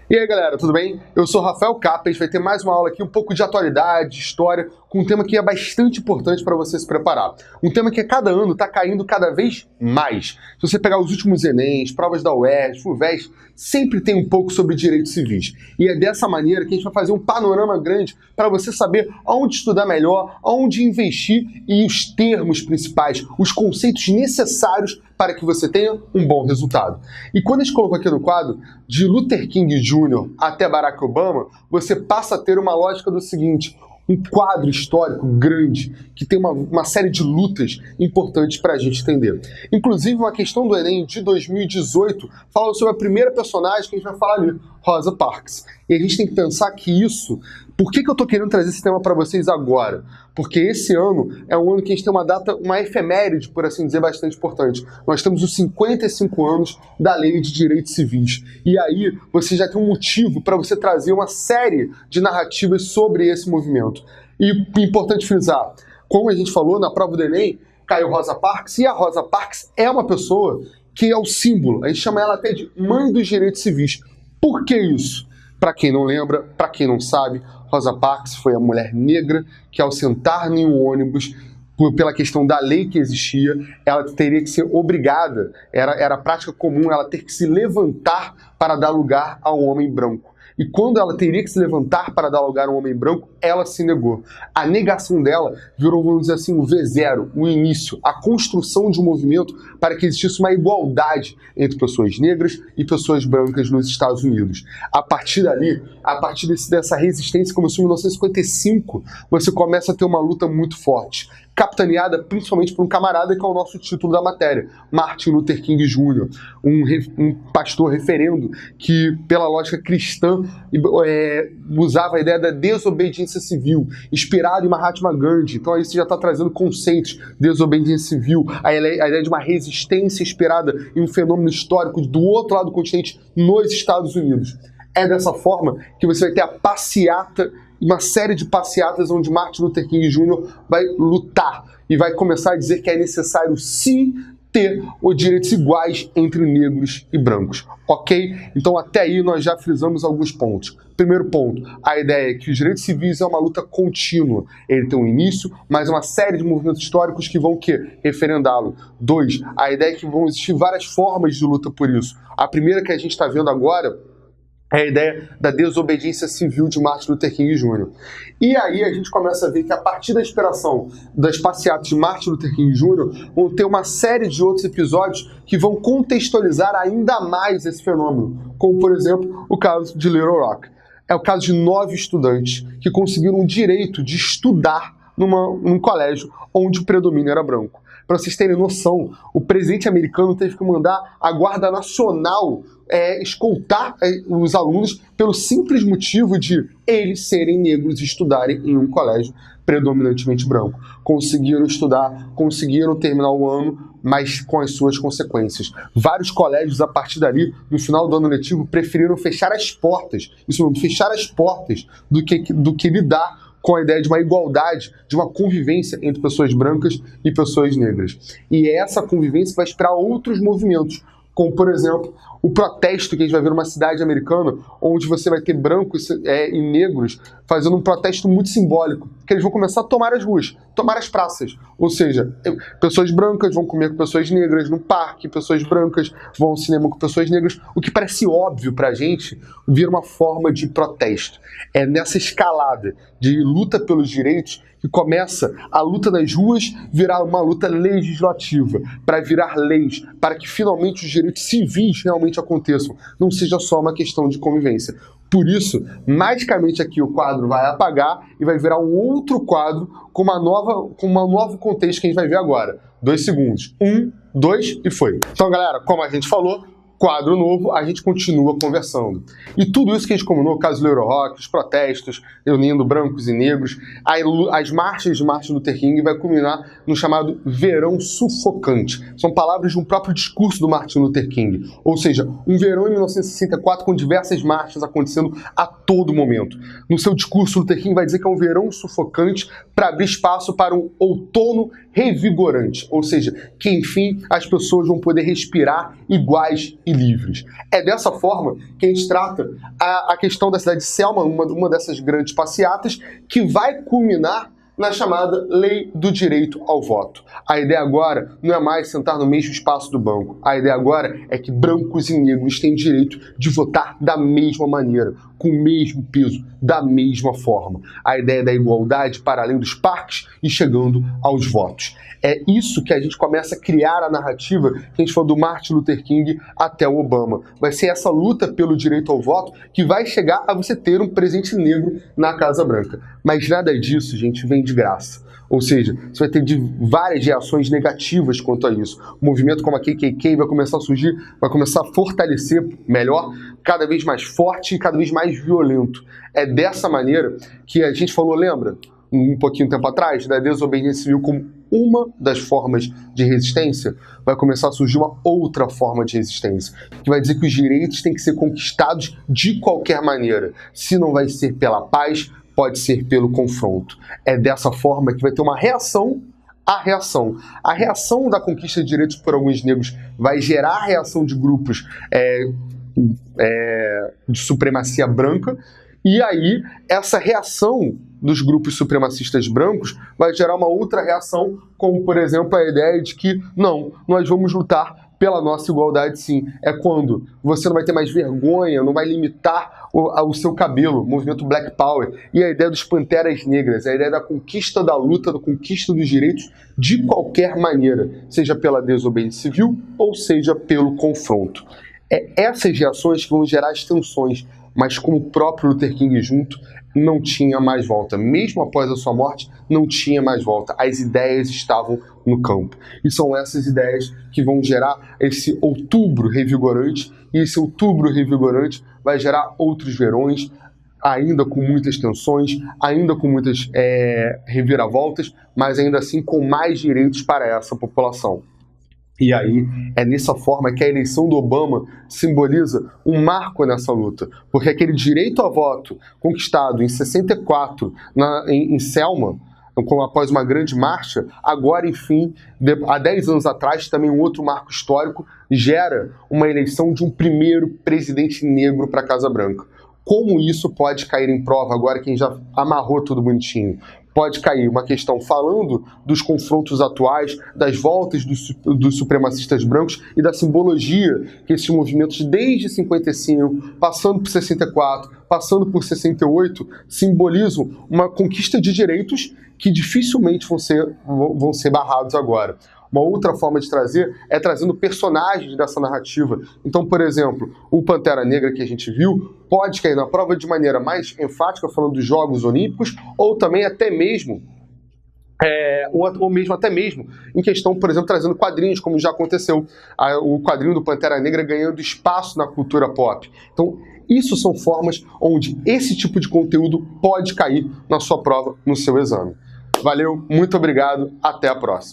E aí galera, tudo bem? Eu sou o Rafael Capa, a gente vai ter mais uma aula aqui, um pouco de atualidade, história, com um tema que é bastante importante para você se preparar. Um tema que a cada ano está caindo cada vez mais. Se você pegar os últimos Enems, provas da UERJ, FUVEST, sempre tem um pouco sobre direitos civis. E é dessa maneira que a gente vai fazer um panorama grande para você saber aonde estudar melhor, aonde investir e os termos principais, os conceitos necessários para que você tenha um bom resultado. E quando a gente colocou aqui no quadro, de Luther King Jr. até Barack Obama, você passa a ter uma lógica do seguinte: um quadro histórico grande, que tem uma série de lutas importantes para a gente entender. Inclusive, uma questão do Enem de 2018 fala sobre a primeira personagem que a gente vai falar ali, Rosa Parks. E a gente tem que pensar que isso... Por que eu estou querendo trazer esse tema para vocês agora? Porque esse ano é um ano que a gente tem uma data, uma efeméride, por assim dizer, bastante importante. Nós temos os 55 anos da Lei de Direitos Civis. E aí você já tem um motivo para você trazer uma série de narrativas sobre esse movimento. E importante frisar, como a gente falou na prova do Enem, caiu Rosa Parks, e a Rosa Parks é uma pessoa que é o símbolo. A gente chama ela até de mãe dos direitos civis. Por que isso? Para quem não lembra, para quem não sabe, Rosa Parks foi a mulher negra que, ao sentar em um ônibus, pela questão da lei que existia, ela teria que ser obrigada, era prática comum ela ter que se levantar para dar lugar a um homem branco. E quando ela teria que se levantar para dar lugar a um homem branco, ela se negou. A negação dela virou, vamos dizer assim, o V0, o início, a construção de um movimento para que existisse uma igualdade entre pessoas negras e pessoas brancas nos Estados Unidos. A partir dali, dessa resistência que começou em 1955, você começa a ter uma luta muito forte, capitaneada principalmente por um camarada que é o nosso título da matéria, Martin Luther King Jr., um pastor referendo que, pela lógica cristã, usava a ideia da desobediência civil, inspirado em Mahatma Gandhi. Então aí você já está trazendo conceitos, desobediência civil, a ideia de uma resistência inspirada em um fenômeno histórico do outro lado do continente, nos Estados Unidos. É dessa forma que você vai ter a passeata, uma série de passeatas onde Martin Luther King Jr. vai lutar e vai começar a dizer que é necessário sim ter os direitos iguais entre negros e brancos, ok? Então até aí nós já frisamos alguns pontos. Primeiro ponto, a ideia é que os direitos civis é uma luta contínua. Ele tem um início, mas uma série de movimentos históricos que vão referendá-lo. 2, a ideia é que vão existir várias formas de luta por isso. A primeira que a gente está vendo agora é a ideia da desobediência civil de Martin Luther King Jr. E aí a gente começa a ver que a partir da inspiração das passeatas de Martin Luther King Jr. vão ter uma série de outros episódios que vão contextualizar ainda mais esse fenômeno, como por exemplo o caso de Little Rock. É o caso de 9 estudantes que conseguiram o direito de estudar num colégio onde o predomínio era branco. Para vocês terem noção, o presidente americano teve que mandar a Guarda Nacional escoltar os alunos pelo simples motivo de eles serem negros e estudarem em um colégio predominantemente branco. Conseguiram estudar, conseguiram terminar o ano, mas com as suas consequências. Vários colégios, a partir dali, no final do ano letivo, preferiram fechar as portas, fechar as portas do que lidar com a ideia de uma igualdade, de uma convivência entre pessoas brancas e pessoas negras. E é essa convivência que vai inspirar outros movimentos, como, por exemplo, o protesto que a gente vai ver numa cidade americana, onde você vai ter brancos e negros fazendo um protesto muito simbólico, que eles vão começar a tomar as ruas, tomar as praças. Ou seja, pessoas brancas vão comer com pessoas negras no parque, pessoas brancas vão ao cinema com pessoas negras, o que parece óbvio pra gente, vira uma forma de protesto. É nessa escalada de luta pelos direitos que começa a luta nas ruas virar uma luta legislativa, para virar leis, para que finalmente os direitos civis realmente aconteçam, não seja só uma questão de convivência. Por isso, magicamente aqui o quadro vai apagar e vai virar um outro quadro com um novo contexto que a gente vai ver agora. 2 segundos. 1, 2 e foi. Então, galera, como a gente falou, quadro novo, a gente continua conversando. E tudo isso que a gente combinou, o caso do Little Rock, os protestos, reunindo brancos e negros, as marchas de Martin Luther King vai culminar no chamado verão sufocante. São palavras de um próprio discurso do Martin Luther King. Ou seja, um verão em 1964 com diversas marchas acontecendo a todo momento. No seu discurso, Luther King vai dizer que é um verão sufocante para abrir espaço para um outono revigorante, ou seja, que enfim as pessoas vão poder respirar iguais e livres. É dessa forma que a gente trata a questão da cidade de Selma, uma dessas grandes passeatas, que vai culminar na chamada Lei do Direito ao Voto. A ideia agora não é mais sentar no mesmo espaço do banco. A ideia agora é que brancos e negros têm direito de votar da mesma maneira, com o mesmo peso, da mesma forma. A ideia da igualdade para além dos parques e chegando aos votos. É isso que a gente começa a criar a narrativa que a gente falou do Martin Luther King até o Obama. Vai ser essa luta pelo direito ao voto que vai chegar a você ter um presidente negro na Casa Branca. Mas nada disso, gente, vem de graça. Ou seja, você vai ter várias reações negativas quanto a isso. O movimento como a KKK vai começar a surgir, vai começar a fortalecer melhor, cada vez mais forte e cada vez mais violento. É dessa maneira que a gente falou, lembra? Um pouquinho tempo atrás, da desobediência civil como uma das formas de resistência, vai começar a surgir uma outra forma de resistência, que vai dizer que os direitos têm que ser conquistados de qualquer maneira. Se não vai ser pela paz, pode ser pelo confronto. É dessa forma que vai ter uma reação à reação. A reação da conquista de direitos por alguns negros vai gerar a reação de grupos de supremacia branca, e aí essa reação dos grupos supremacistas brancos vai gerar uma outra reação, como, por exemplo, a ideia de que, não, nós vamos lutar pela nossa igualdade, sim. É quando você não vai ter mais vergonha, não vai limitar o seu cabelo, o movimento Black Power, e a ideia dos panteras negras, a ideia da conquista da luta, da conquista dos direitos de qualquer maneira, seja pela desobediência civil ou seja pelo confronto. É essas reações que vão gerar as tensões, mas como o próprio Luther King junto, não tinha mais volta. Mesmo após a sua morte, não tinha mais volta. As ideias estavam no campo. E são essas ideias que vão gerar esse outubro revigorante, e esse outubro revigorante vai gerar outros verões, ainda com muitas tensões, ainda com muitas reviravoltas, mas ainda assim com mais direitos para essa população. E aí, é dessa forma que a eleição do Obama simboliza um marco nessa luta, porque aquele direito a voto conquistado em 64 em Selma, após uma grande marcha, agora, enfim, há 10 anos atrás, também um outro marco histórico, gera uma eleição de um primeiro presidente negro para a Casa Branca. Como isso pode cair em prova agora, quem já amarrou tudo bonitinho? Pode cair uma questão falando dos confrontos atuais, das voltas dos supremacistas brancos e da simbologia que esses movimentos, desde 55, passando por 64, passando por 68, simbolizam uma conquista de direitos que dificilmente vão ser barrados agora. Uma outra forma de trazer é trazendo personagens dessa narrativa. Então, por exemplo, o Pantera Negra que a gente viu pode cair na prova de maneira mais enfática, falando dos Jogos Olímpicos, ou também até mesmo, até mesmo em questão, por exemplo, trazendo quadrinhos, como já aconteceu, o quadrinho do Pantera Negra ganhando espaço na cultura pop. Então, isso são formas onde esse tipo de conteúdo pode cair na sua prova, no seu exame. Valeu, muito obrigado, até a próxima.